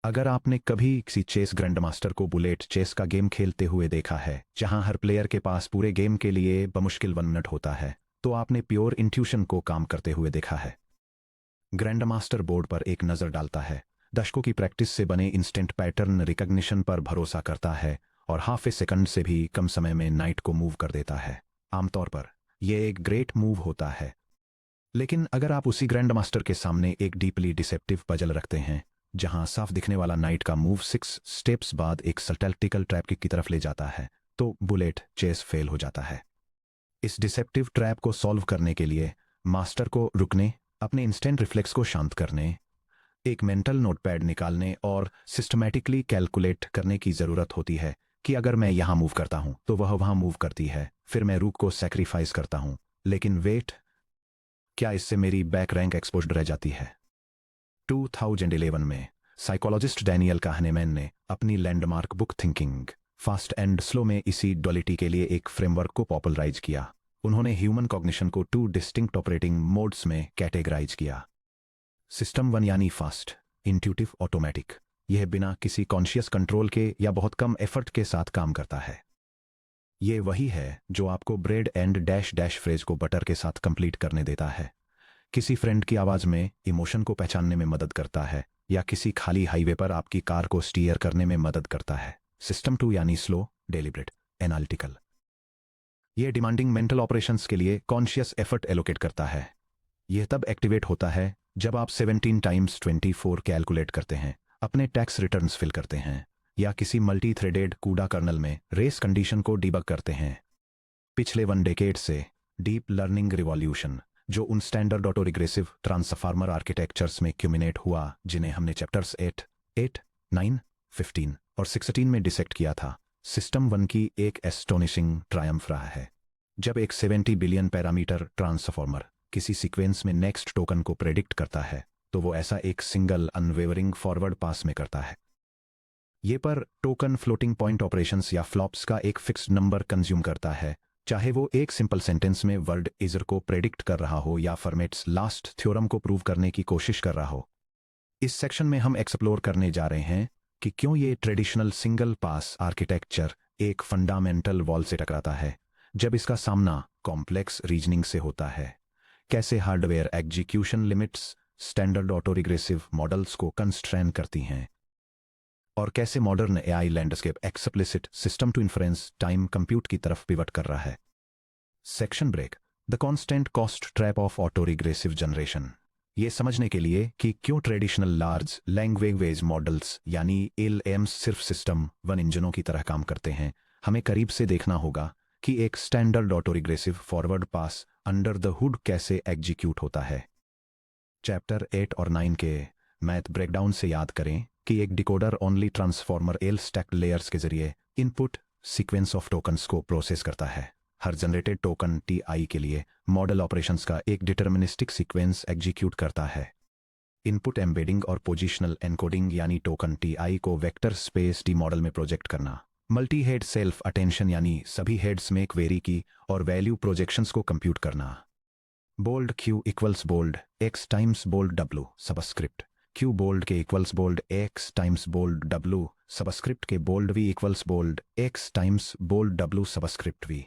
अगर आपने कभी किसी चेस ग्रैंडमास्टर को बुलेट चेस का गेम खेलते हुए देखा है जहां हर प्लेयर के पास पूरे गेम के लिए बमुश्किल 1 मिनट होता है, तो आपने प्योर इंट्यूशन को काम करते हुए देखा है। ग्रैंडमास्टर बोर्ड पर एक नज़र डालता है, दशकों की प्रैक्टिस से बने इंस्टेंट पैटर्न रिकग्निशन पर भरोसा करता है और हाफ ए सेकंड से भी कम समय में नाइट को मूव कर देता है। आमतौर पर यह एक ग्रेट मूव होता है, लेकिन अगर आप उसी ग्रैंडमास्टर के सामने एक डीपली डिसेप्टिव पजल रखते हैं जहां साफ दिखने वाला नाइट का मूव 6 स्टेप्स बाद एक सटैक्टिकल ट्रैप की तरफ ले जाता है, तो बुलेट चेस फेल हो जाता है। इस डिसेप्टिव ट्रैप को सॉल्व करने के लिए मास्टर को रुकने, अपने इंस्टेंट रिफ्लेक्स को शांत करने, एक मेंटल नोटपैड निकालने और सिस्टमैटिकली कैलकुलेट करने की जरूरत होती है कि अगर मैं यहां मूव करता हूं तो वह वहां मूव करती है, फिर मैं रूक को सैक्रिफाइस करता हूं, लेकिन वेट, क्या इससे मेरी बैक रैंक एक्सपोज्ड रह जाती है? 2011 में साइकोलॉजिस्ट डैनियल काहनेमैन ने अपनी landmark book thinking fast and slow में इसी डुअलिटी के लिए एक फ्रेमवर्क को पॉपुलराइज किया। उन्होंने ह्यूमन कॉग्निशन को 2 डिस्टिंक्ट ऑपरेटिंग मोड्स में कैटेगराइज किया। सिस्टम 1 यानी फास्ट, इंट्यूटिव, ऑटोमेटिक। यह बिना किसी कॉन्शियस कंट्रोल के या बहुत कम एफर्ट के साथ काम करता है। ये वही है जो आपको bread and dash dash phrase को बटर के साथ कंप्लीट करने देता है, किसी फ्रेंड की आवाज में इमोशन को पहचानने में मदद करता है, या किसी खाली हाईवे पर आपकी कार को स्टीयर करने में मदद करता है। सिस्टम 2 यानी स्लो, डेलिब्रेट, एनालिटिकल। यह डिमांडिंग मेंटल ऑपरेशंस के लिए कॉन्शियस एफर्ट एलोकेट करता है। यह तब एक्टिवेट होता है जब आप 17 टाइम्स 24 कैलकुलेट करते हैं, अपने टैक्स रिटर्न्स फिल करते हैं, या किसी मल्टी थ्रेडेड कूडा कर्नल में रेस कंडीशन को डिबग करते हैं। पिछले 1 डेकेड से डीप लर्निंग रिवॉल्यूशन, जो उन standard auto regressive transformer architectures में क्यूमिनेट हुआ जिन्हें हमने चैप्टर्स 8, 9, 15 और 16 में डिसेक्ट किया था, सिस्टम 1 की एक एस्टोनिशिंग ट्रायम्फ रहा है। जब एक 70 बिलियन पैरामीटर ट्रांसफार्मर किसी सीक्वेंस में नेक्स्ट टोकन को प्रेडिक्ट करता है, तो वो ऐसा एक सिंगल अनवेवरिंग फॉरवर्ड पास में करता है। ये पर टोकन फ्लोटिंग पॉइंट ऑपरेशंस या फ्लॉप्स का एक फिक्स्ड नंबर कंज्यूम करता है, चाहे वो एक सिंपल सेंटेंस में वर्ड इजर को प्रेडिक्ट कर रहा हो या फर्मेट्स लास्ट थ्योरम को प्रूव करने की कोशिश कर रहा हो। इस सेक्शन में हम एक्सप्लोर करने जा रहे हैं कि क्यों ये ट्रेडिशनल सिंगल पास आर्किटेक्चर एक फंडामेंटल वॉल से टकराता है जब इसका सामना कॉम्प्लेक्स रीजनिंग से होता है, कैसे hardware execution limits standard auto regressive models को कंस्ट्रेन करती हैं, और कैसे modern AI landscape explicit system two inference time compute की तरफ पिवट कर रहा है। Section break, the constant cost trap of auto regressive generation. ये समझने के लिए कि क्यों ट्रेडिशनल लार्ज लैंग्वेज मॉडल्स यानी एलएम्स सिर्फ सिस्टम 1 इंजनों की तरह काम करते हैं, हमें करीब से देखना होगा कि एक standard auto regressive forward pass under the hood कैसे एग्जीक्यूट होता है। चैप्टर 8 और 9 के मैथ ब्रेकडाउन से याद करें कि एक decoder only transformer L stacked layers के जरिए इनपुट सीक्वेंस ऑफ टोकन्स को प्रोसेस करता है। हर जनरेटेड टोकन टी के लिए मॉडल ऑपरेशंस का एक डिटर्मिनिस्टिक सीक्वेंस एग्जीक्यूट करता है। इनपुट एम्बेडिंग और पोजिशनल एनकोडिंग यानी टोकन टी को वेक्टर स्पेस डी मॉडल में प्रोजेक्ट करना। मल्टी हेड सेल्फ अटेंशन यानी सभी हेड्स में क्वेरी की और वैल्यू प्रोजेक्शंस को कंप्यूट करना। Bold Q equals bold X times bold W subscript Q bold K equals bold X times bold W subscript K bold V equals bold X times bold W subscript V,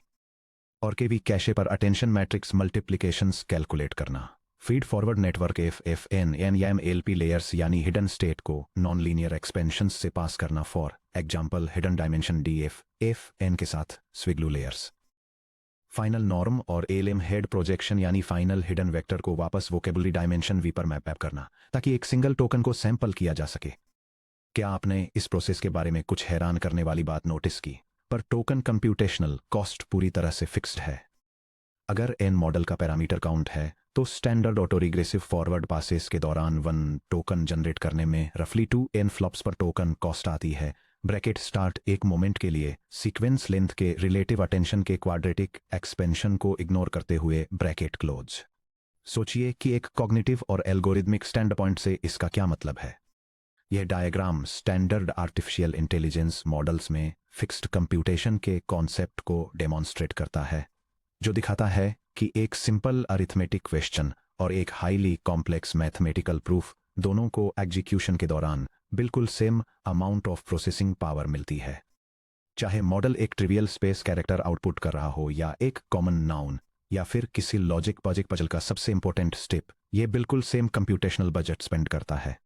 और K V cache पर attention matrix multiplications calculate करना। Feed forward network F N N या MLP layers यानी hidden state को non linear expansions से pass करना। For example hidden dimension D F N के साथ स्विग्लू लेयर्स। फाइनल नॉर्म और एलएम हेड प्रोजेक्शन यानी फाइनल हिडन वेक्टर को वापस वोकेबुलरी डायमेंशन वी पर मैप करना ताकि एक सिंगल टोकन को सैंपल किया जा सके। क्या आपने इस प्रोसेस के बारे में कुछ हैरान करने वाली बात नोटिस की? पर टोकन कंप्यूटेशनल कॉस्ट पूरी तरह से फिक्स्ड है। अगर एन मॉडल का पैरामीटर काउंट है तो standard auto regressive forward passes के दौरान 1 टोकन जनरेट करने में रफली 2 एन फ्लॉप्स पर टोकन कॉस्ट आती है। ब्रैकेट स्टार्ट एक मोमेंट के लिए सीक्वेंस लेंथ के रिलेटिव अटेंशन के क्वाड्रेटिक एक्सपेंशन को इग्नोर करते हुए ब्रैकेट क्लोज। सोचिए कि एक कॉग्निटिव और एल्गोरिदमिक स्टैंड पॉइंट से इसका क्या मतलब है। यह diagram standard artificial intelligence models में फिक्स्ड कंप्यूटेशन के कॉन्सेप्ट को डेमोन्स्ट्रेट करता है, जो दिखाता है कि एक सिंपल अरिथमेटिक क्वेश्चन और एक हाईली कॉम्प्लेक्स मैथमेटिकल प्रूफ दोनों को एग्जीक्यूशन के दौरान बिल्कुल same amount of processing power मिलती है। चाहे मॉडल एक ट्रिवियल स्पेस कैरेक्टर आउटपुट कर रहा हो या एक कॉमन नाउन या फिर किसी लॉजिक पजल का सबसे इंपॉर्टेंट स्टेप, ये बिल्कुल सेम कंप्यूटेशनल बजट स्पेंड करता है।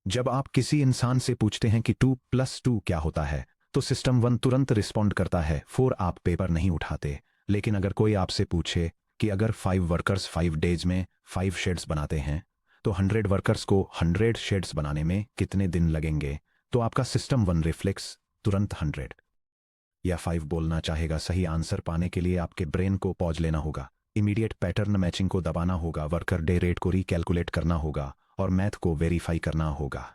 जब आप किसी इंसान से पूछते हैं कि 2+2 क्या होता है, तो सिस्टम 1 तुरंत रिस्पॉन्ड करता है 4। आप पेपर नहीं उठाते। लेकिन अगर कोई आपसे पूछे कि अगर 5 वर्कर्स 5 डेज में 5 शेड्स बनाते हैं, तो 100 वर्कर्स को 100 शेड्स बनाने में कितने दिन लगेंगे, तो आपका सिस्टम 1 रिफ्लेक्स तुरंत 100 या 5 बोलना चाहेगा। सही आंसर पाने के लिए आपके ब्रेन को पॉज लेना होगा, इमीडिएट पैटर्न मैचिंग को दबाना होगा, वर्कर डे रेट को रिकैलकुलेट करना होगा और मैथ को वेरीफाई करना होगा।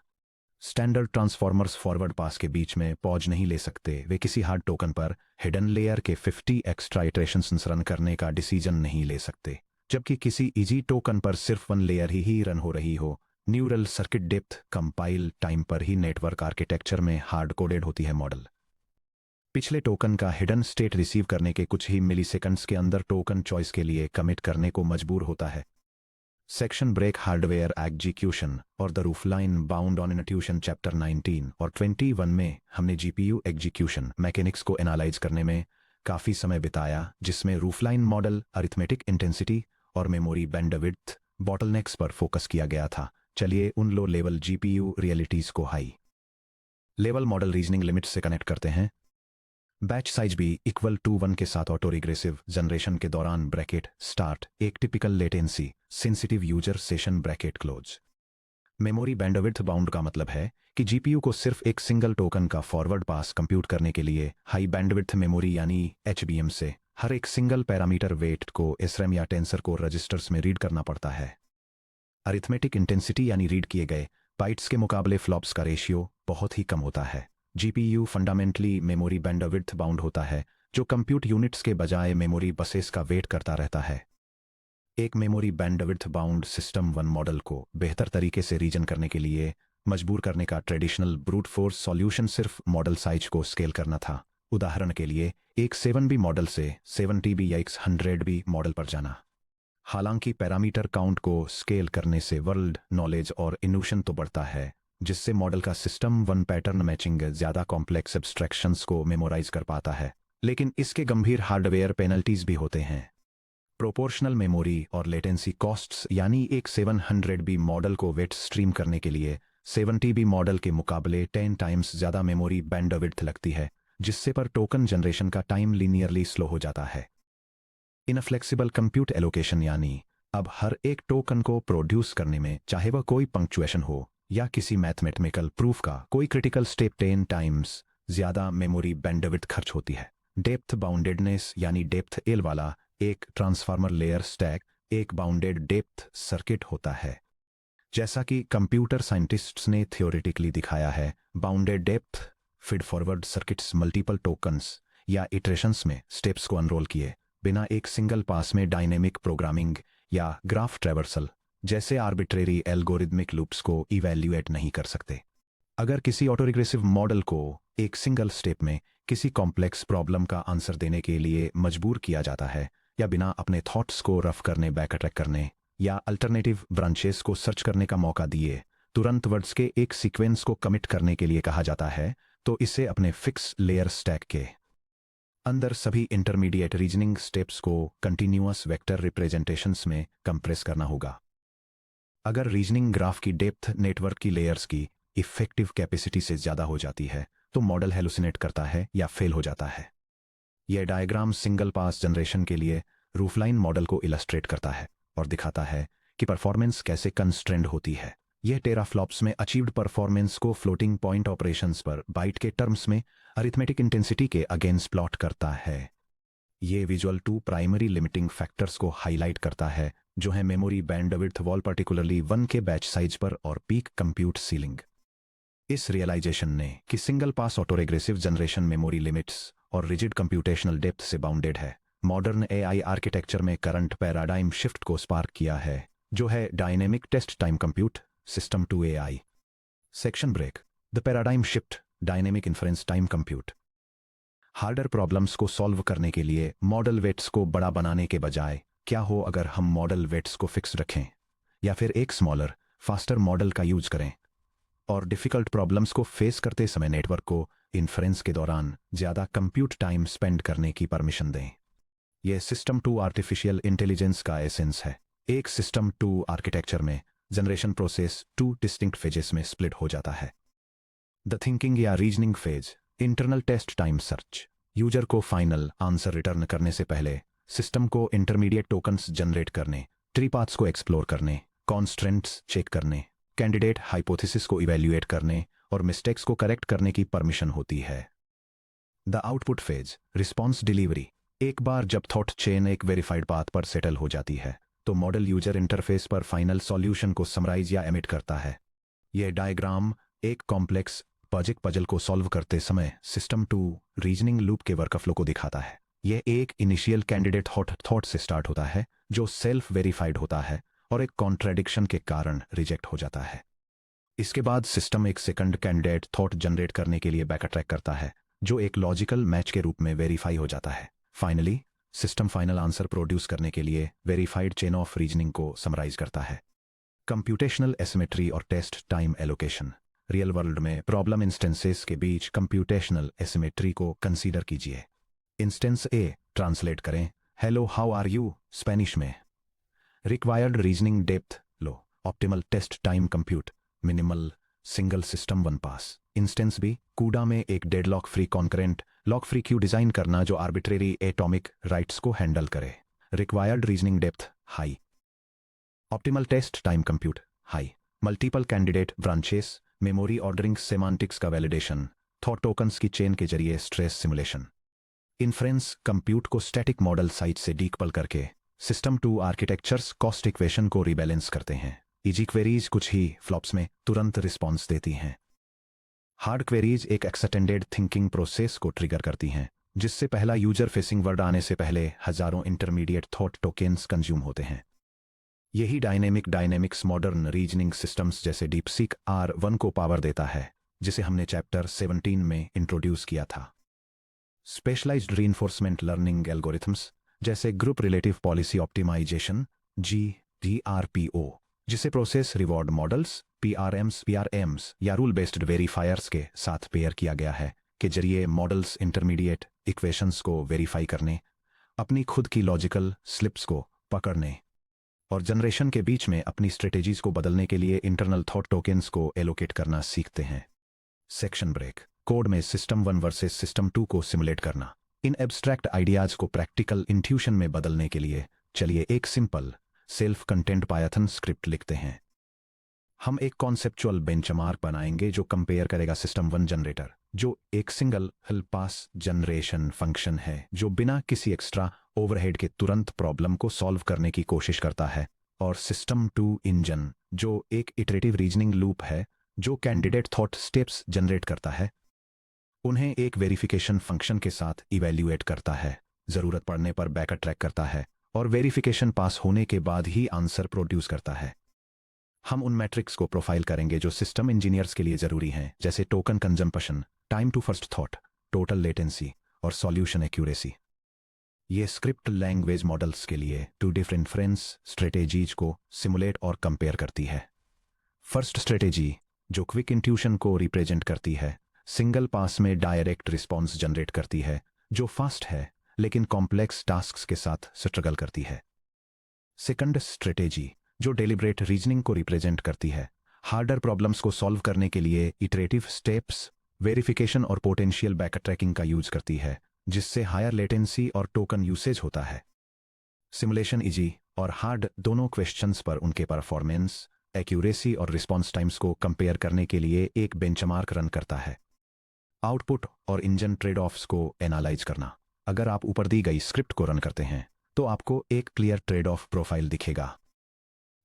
स्टैंडर्ड ट्रांसफॉर्मर्स फॉरवर्ड पास के बीच में पॉज नहीं ले सकते। वे किसी हार्ड टोकन पर हिडन लेयर के 50 एक्स्ट्रा इटरेशंस रन करने का डिसीजन नहीं ले सकते, जबकि किसी इजी टोकन पर सिर्फ 1 लेयर ही रन हो रही हो। Neural circuit depth compile time पर ही नेटवर्क आर्किटेक्चर में हार्ड कोडेड होती है। मॉडल पिछले टोकन का हिडन स्टेट रिसीव करने के कुछ ही मिलीसेकंड्स के अंदर टोकन चॉइस के लिए कमिट करने को मजबूर होता है। सेक्शन ब्रेक हार्डवेयर एग्जीक्यूशन और the roofline bound on intuition chapter 19 और 21 में हमने जीपीयू एग्जीक्यूशन मैकेनिक्स को एनालाइज करने में काफ़ी समय बिताया, जिसमें रूफलाइन मॉडल, अरिथमेटिक इंटेंसिटी और मेमोरी बैंडविड्थ बॉटलनेक्स पर फोकस किया गया था। चलिए उन लो लेवल जीपीयू रियलिटीज़ को high level model reasoning limits से कनेक्ट करते हैं। बैच साइज भी इक्वल टू 1 के साथ ऑटो रिग्रेसिव जनरेशन के दौरान ब्रैकेट स्टार्ट एक typical latency sensitive user session bracket close. Memory bandwidth bound का मतलब है कि जीपीयू को सिर्फ एक सिंगल टोकन का फॉरवर्ड पास कंप्यूट करने के लिए हाई बैंडविड्थ मेमोरी यानी एचबीएम से हर एक सिंगल पैरामीटर वेट को एसरैम या टेंसर को रजिस्टर्स में रीड करना पड़ता है। अरिथमेटिक इंटेंसिटी यानी रीड किए गए बाइट्स के मुकाबले फ्लॉप्स का रेशियो बहुत ही कम होता है। GPU fundamentally memory bandwidth bound होता है, जो कंप्यूट यूनिट्स के बजाय मेमोरी बसेस का वेट करता रहता है। एक memory bandwidth bound system 1 model को बेहतर तरीके से रीजन करने के लिए मजबूर करने का ट्रेडिशनल ब्रूट फोर्स सॉल्यूशन सिर्फ मॉडल साइज को स्केल करना था। उदाहरण के लिए एक 7B मॉडल से 7TB या 100B मॉडल पर जाना। हालांकि पैरामीटर काउंट को स्केल करने से वर्ल्ड नॉलेज और इन्यूशन तो बढ़ता है, जिससे मॉडल का सिस्टम 1 पैटर्न मैचिंग ज्यादा कॉम्प्लेक्स एब्स्ट्रैक्शंस को मेमोराइज कर पाता है। लेकिन इसके गंभीर हार्डवेयर पेनल्टीज भी होते हैं। प्रोपोर्शनल मेमोरी और लेटेंसी कॉस्ट्स, यानी एक 700B मॉडल को वेट स्ट्रीम करने के लिए 70B मॉडल के मुकाबले 10 टाइम्स ज्यादा मेमोरी बैंडविड्थ लगती है, जिससे पर टोकन जनरेशन का टाइम लीनियरली स्लो हो जाता है। इनफ्लेक्सिबल कंप्यूट एलोकेशन, यानी अब हर एक टोकन को प्रोड्यूस करने में, चाहे वह कोई पंक्चुएशन हो या किसी मैथमेटिकल प्रूफ का कोई क्रिटिकल स्टेप, 10 टाइम्स ज्यादा मेमोरी बैंडविड्थ खर्च होती है। डेप्थ बाउंडेडनेस, यानी डेप्थ एल वाला एक ट्रांसफार्मर लेयर स्टैक एक बाउंडेड डेप्थ सर्किट होता है। जैसा कि कंप्यूटर साइंटिस्ट्स ने थ्योरेटिकली दिखाया है, bounded depth feed forward circuits multiple tokens या इटरेशंस में स्टेप्स को अनरोल किए बिना एक सिंगल पास में डायनेमिक प्रोग्रामिंग या ग्राफ ट्रैवर्सल जैसे आर्बिट्रेरी एल्गोरिदमिक लूप्स को इवैल्यूएट नहीं कर सकते। अगर किसी ऑटोरिग्रेसिव मॉडल को एक सिंगल स्टेप में किसी कॉम्प्लेक्स प्रॉब्लम का आंसर देने के लिए मजबूर किया जाता है, या बिना अपने थॉट्स को रफ करने, बैक अटैक करने या अल्टरनेटिव ब्रांचेस को सर्च करने का मौका दिए तुरंत वर्ड्स के एक सीक्वेंस को कमिट करने के लिए कहा जाता है, तो इसे अपने फिक्स लेयर स्टैक के अंदर सभी इंटरमीडिएट रीजनिंग स्टेप्स को कंटिन्यूअस वेक्टर रिप्रेजेंटेशंस में कंप्रेस करना होगा। अगर रीजनिंग ग्राफ की डेप्थ नेटवर्क की लेयर्स की इफेक्टिव कैपेसिटी से ज्यादा हो जाती है, तो मॉडल हेलुसिनेट करता है या फेल हो जाता है। यह डायग्राम सिंगल पास जनरेशन के लिए रूफलाइन मॉडल को इलस्ट्रेट करता है और दिखाता है कि परफॉर्मेंस कैसे कंस्ट्रेंड होती है। यह टेराफ्लॉप्स में अचीव्ड परफॉर्मेंस को फ्लोटिंग पॉइंट ऑपरेशंस पर बाइट के टर्म्स में अरिथमेटिक इंटेंसिटी के अगेंस्ट प्लॉट करता है। ये विजुअल 2 प्राइमरी लिमिटिंग फैक्टर्स को हाईलाइट करता है, जो है मेमोरी बैंडविड्थ वॉल, पर्टिकुलरली 1 के बैच साइज पर, और पीक कंप्यूट सीलिंग। इस रियलाइजेशन ने कि single pass autoregressive generation memory limits और रिजिड कंप्यूटेशनल डेप्थ से बाउंडेड है, मॉडर्न एआई आर्किटेक्चर में करंट पैराडाइम शिफ्ट को स्पार्क किया है, जो है dynamic test time compute system two AI. Section break, the paradigm shift, dynamic inference time compute. Harder problems को सॉल्व करने के लिए मॉडल वेट्स को बड़ा बनाने के बजाय क्या हो अगर हम मॉडल वेट्स को फिक्स रखें या फिर एक स्मॉलर फास्टर मॉडल का यूज करें। और डिफ़िकल्ट प्रॉब्लम्स को फेस करते समय नेटवर्क को इन्फ्रेंस के दौरान ज़्यादा कंप्यूट टाइम स्पेंड करने की परमिशन दें। यह सिस्टम 2 आर्टिफिशियल इंटेलिजेंस का एसेंस है। एक सिस्टम 2 आर्किटेक्चर में जनरेशन प्रोसेस 2 डिस्टिंक्ट फेजेस में स्प्लिट हो जाता है। द थिंकिंग या reasoning phase, internal test time search. User को फाइनल आंसर रिटर्न करने से पहले सिस्टम को इंटरमीडिएट टोकन्स जनरेट करने, ट्री पाथ्स को एक्सप्लोर करने, कॉन्स्ट्रेंट्स चेक करने, कैंडिडेट हाइपोथेसिस को इवैल्यूएट करने और मिस्टेक्स को करेक्ट करने की परमिशन होती है। The output phase, response delivery. एक बार जब थॉट चेन एक वेरीफाइड पाथ पर सेटल हो जाती है तो मॉडल यूजर इंटरफेस पर फाइनल सॉल्यूशन को समराइज या एमिट करता है। यह डायग्राम एक कॉम्प्लेक्स पजल को सॉल्व करते समय सिस्टम 2 रीजनिंग लूप के वर्कफ्लो को दिखाता है। यह एक इनिशियल कैंडिडेट थॉट से स्टार्ट होता है जो सेल्फ वेरीफाइड होता है और एक कॉन्ट्रडिक्शन के कारण रिजेक्ट हो जाता है। इसके बाद सिस्टम एक सेकंड कैंडिडेट थॉट जनरेट करने के लिए बैक ट्रैक करता है जो एक लॉजिकल मैच के रूप में वेरीफाई हो जाता है। Finally system final answer produce करने के लिए वेरीफाइड चेन ऑफ रीजनिंग को समराइज करता है। कंप्यूटेशनल एसिमेट्री और test time allocation. Real world में प्रॉब्लम इंस्टेंसेस के बीच कंप्यूटेशनल एसिमेट्री को कंसीडर कीजिए। इंस्टेंस ए ट्रांसलेट करें hello how are you Spanish में। Required reasoning depth low, optimal test time compute minimal, single system one pass. Instance B CUDA में एक deadlock free concurrent lock free queue design करना जो arbitrary atomic writes को handle करे। Required reasoning depth high, optimal test time compute high, multiple candidate branches, memory ordering, semantics का validation, thought tokens की chain के जरिए स्ट्रेस सिमुलेशन। इन्फ्रेंस कंप्यूट को static model size से डीकपल करके system 2 architectures cost equation को rebalance करते हैं। इजी क्वेरीज कुछ ही फ्लॉप्स में तुरंत रिस्पॉन्स देती हैं। हार्ड क्वेरीज एक एक्सटेंडेड थिंकिंग प्रोसेस को ट्रिगर करती हैं जिससे पहला यूजर फेसिंग वर्ड आने से पहले हजारों इंटरमीडिएट थॉट टोकन्स कंज्यूम होते हैं। यही डायनेमिक्स मॉडर्न रीजनिंग सिस्टम्स जैसे डीपसीक R1 को पावर देता है जिसे हमने चैप्टर 17 में इंट्रोड्यूस किया था। स्पेशलाइज्ड रीइंफोर्समेंट लर्निंग एल्गोरिथम्स जैसे group relative policy optimization GRPO, जिसे प्रोसेस रिवॉर्ड मॉडल्स PRMs या रूल बेस्ड वेरीफायर्स के साथ पेयर किया गया है, के जरिए मॉडल्स इंटरमीडिएट इक्वेशंस को वेरीफाई करने, अपनी खुद की लॉजिकल स्लिप्स को पकड़ने और जनरेशन के बीच में अपनी स्ट्रेटेजीज को बदलने के लिए इंटरनल थॉट टोकन्स को एलोकेट करना सीखते हैं। सेक्शन ब्रेक, कोड में सिस्टम 1 वर्सेस सिस्टम 2 को सिमुलेट करना। इन एब्स्ट्रैक्ट आइडियाज को प्रैक्टिकल इंट्यूशन में बदलने के लिए चलिए एक simple self content Python script लिखते हैं। हम एक कॉन्सेप्चुअल बेंचमार्क बनाएंगे जो कंपेयर करेगा सिस्टम 1 जनरेटर, जो एक सिंगल हिल पास जनरेशन फंक्शन है जो बिना किसी एक्स्ट्रा ओवरहेड के तुरंत प्रॉब्लम को सॉल्व करने की कोशिश करता है, और सिस्टम 2 इंजन जो एक इटरेटिव रीजनिंग लूप है जो कैंडिडेट थॉट स्टेप्स जनरेट करता है, उन्हें एक वेरिफिकेशन फंक्शन के साथ इवैल्यूएट करता है, जरूरत पड़ने पर बैक ट्रैक करता है और वेरिफिकेशन पास होने के बाद ही आंसर प्रोड्यूस करता है। हम उन मैट्रिक्स को प्रोफाइल करेंगे जो सिस्टम इंजीनियर्स के लिए जरूरी हैं, जैसे token consumption, time to first thought, total latency और सॉल्यूशन एक्यूरेसी। ये स्क्रिप्ट लैंग्वेज मॉडल्स के लिए 2 डिफरेंट इन्फ्रेंस स्ट्रेटेजीज को सिमुलेट और कंपेयर करती है। फर्स्ट स्ट्रेटेजी जो क्विक इंट्यूशन को रिप्रेजेंट करती है, सिंगल पास में डायरेक्ट रिस्पॉन्स जनरेट करती है जो फास्ट है लेकिन कॉम्प्लेक्स टास्क्स के साथ स्ट्रगल करती है। सेकंड स्ट्रेटेजी जो डेलिब्रेट रीजनिंग को रिप्रेजेंट करती है, हार्डर प्रॉब्लम्स को सॉल्व करने के लिए इटरेटिव स्टेप्स, वेरिफिकेशन और पोटेंशियल बैक ट्रैकिंग का यूज करती है, जिससे हायर लेटेंसी और टोकन यूसेज होता है। सिमुलेशन इजी और हार्ड दोनों क्वेश्चंस पर उनके परफॉर्मेंस, एक्यूरेसी और रिस्पॉन्स टाइम्स को कंपेयर करने के लिए एक बेंचमार्क रन करता है। आउटपुट और इंजन ट्रेड ऑफ्स को एनालाइज करना। अगर आप ऊपर दी गई स्क्रिप्ट को रन करते हैं तो आपको एक क्लियर ट्रेड ऑफ प्रोफाइल दिखेगा।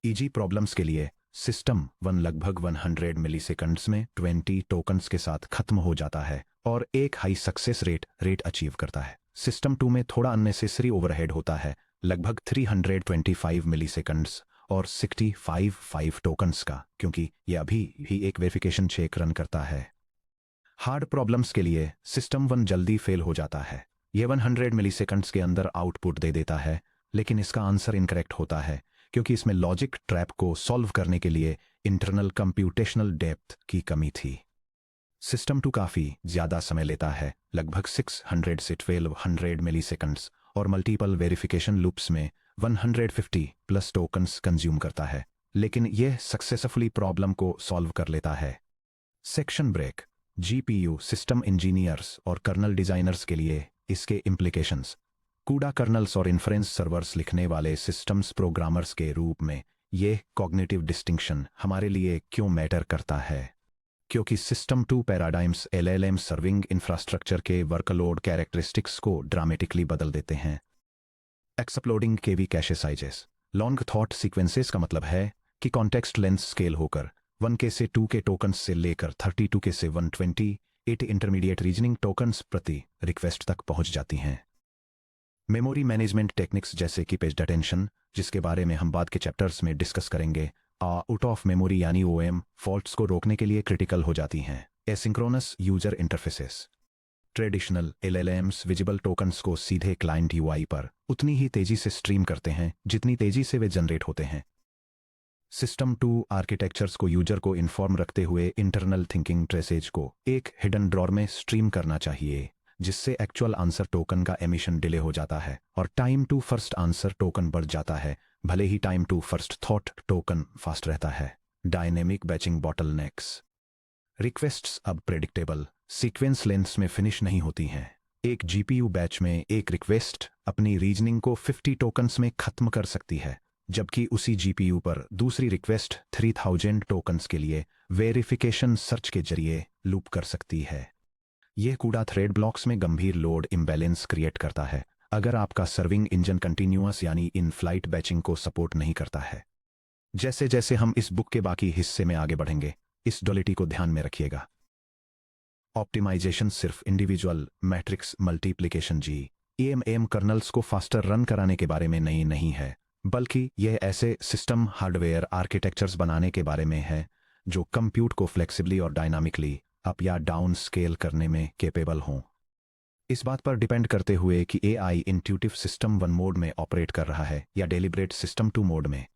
इजी प्रॉब्लम्स के लिए सिस्टम 1 लगभग 100 मिलीसेकंड्स में 20 टोकन्स के साथ खत्म हो जाता है और एक हाई सक्सेस रेट अचीव करता है। सिस्टम 2 में थोड़ा अननेसेसरी ओवरहेड होता है, लगभग 325 मिलीसेकंड्स और 65 टोकन्स का, क्योंकि यह अभी भी एक वेरिफिकेशन चेक रन करता है। हार्ड प्रॉब्लम्स के लिए सिस्टम 1 जल्दी फेल हो जाता है। यह 100 मिलीसेकंड्स के अंदर आउटपुट दे देता है, लेकिन इसका आंसर इनकरेक्ट होता है क्योंकि इसमें लॉजिक ट्रैप को सॉल्व करने के लिए इंटरनल कंप्यूटेशनल डेप्थ की कमी थी। सिस्टम 2 काफ़ी ज़्यादा समय लेता है, लगभग 600 से 1200 मिलीसेकंड्स, और मल्टीपल वेरिफिकेशन लूप्स में 150 प्लस टोकन्स कंज्यूम करता है, लेकिन यह सक्सेसफुली प्रॉब्लम को सॉल्व कर लेता है। Section break. GPU system engineers और कर्नल डिजाइनर्स के लिए इसके इम्प्लीकेशंस। कूडा कर्नल्स और इन्फ्रेंस सर्वर्स लिखने वाले सिस्टम्स प्रोग्रामर्स के रूप में यह कॉग्निटिव डिस्टिंक्शन हमारे लिए क्यों मैटर करता है? क्योंकि system 2 paradigms LLM serving infrastructure के वर्कलोड कैरेक्टरिस्टिक्स को ड्रामेटिकली बदल देते हैं। Exploding KV cache sizes. Long thought sequences का मतलब है कि कॉन्टेक्स्ट लेंथ स्केल होकर 1K से 2K टोकन्स से लेकर 32K से 128 इंटरमीडिएट रीजनिंग टोकन्स प्रति रिक्वेस्ट तक पहुंच जाती हैं। मेमोरी मैनेजमेंट टेक्निक्स जैसे कि पेज अटेंशन, जिसके बारे में हम बाद के चैप्टर्स में डिस्कस करेंगे, आउट ऑफ मेमोरी यानी ओएम फॉल्ट्स को रोकने के लिए क्रिटिकल हो जाती हैं। Asynchronous user interfaces. Traditional LLMs visible tokens को सीधे क्लाइंट यूआई पर उतनी ही तेजी से स्ट्रीम करते हैं जितनी तेजी से वे जनरेट होते हैं। सिस्टम 2 आर्किटेक्चर्स को यूजर को इन्फॉर्म रखते हुए इंटरनल थिंकिंग ट्रेसेज को एक हिडन ड्रॉर में स्ट्रीम करना चाहिए, जिससे एक्चुअल आंसर टोकन का एमिशन डिले हो जाता है और time to first answer token बढ़ जाता है, भले ही time to first thought token fast रहता है। Dynamic batching bottlenecks. रिक्वेस्ट्स अब प्रेडिक्टेबल सीक्वेंस लेंथ्स में फिनिश नहीं होती हैं। एक जीपीयू बैच में एक रिक्वेस्ट अपनी रीजनिंग को 50 टोकन्स में खत्म कर सकती है, जबकि उसी जीपीयू पर दूसरी रिक्वेस्ट 3000 टोकन्स के लिए वेरिफिकेशन सर्च के जरिए लूप कर सकती है। यह कूड़ा थ्रेड ब्लॉक्स में गंभीर लोड इम्बैलेंस क्रिएट करता है अगर आपका सर्विंग इंजन कंटिन्यूअस यानी इन फ्लाइट बैचिंग को सपोर्ट नहीं करता है। जैसे जैसे हम इस बुक के बाकी हिस्से में आगे बढ़ेंगे, इस डुअलिटी को ध्यान में रखिएगा। ऑप्टिमाइजेशन सिर्फ individual matrix multiplication AMM colonel's को फास्टर रन कराने के बारे में नहीं है, बल्कि यह ऐसे सिस्टम हार्डवेयर आर्किटेक्चर्स बनाने के बारे में है जो कंप्यूट को फ्लेक्सिबली और डायनामिकली अप या डाउन स्केल करने में कैपेबल हों। इस बात पर डिपेंड करते हुए कि एआई इंट्यूटिव सिस्टम 1 मोड में ऑपरेट कर रहा है या डेलिब्रेट सिस्टम 2 मोड में।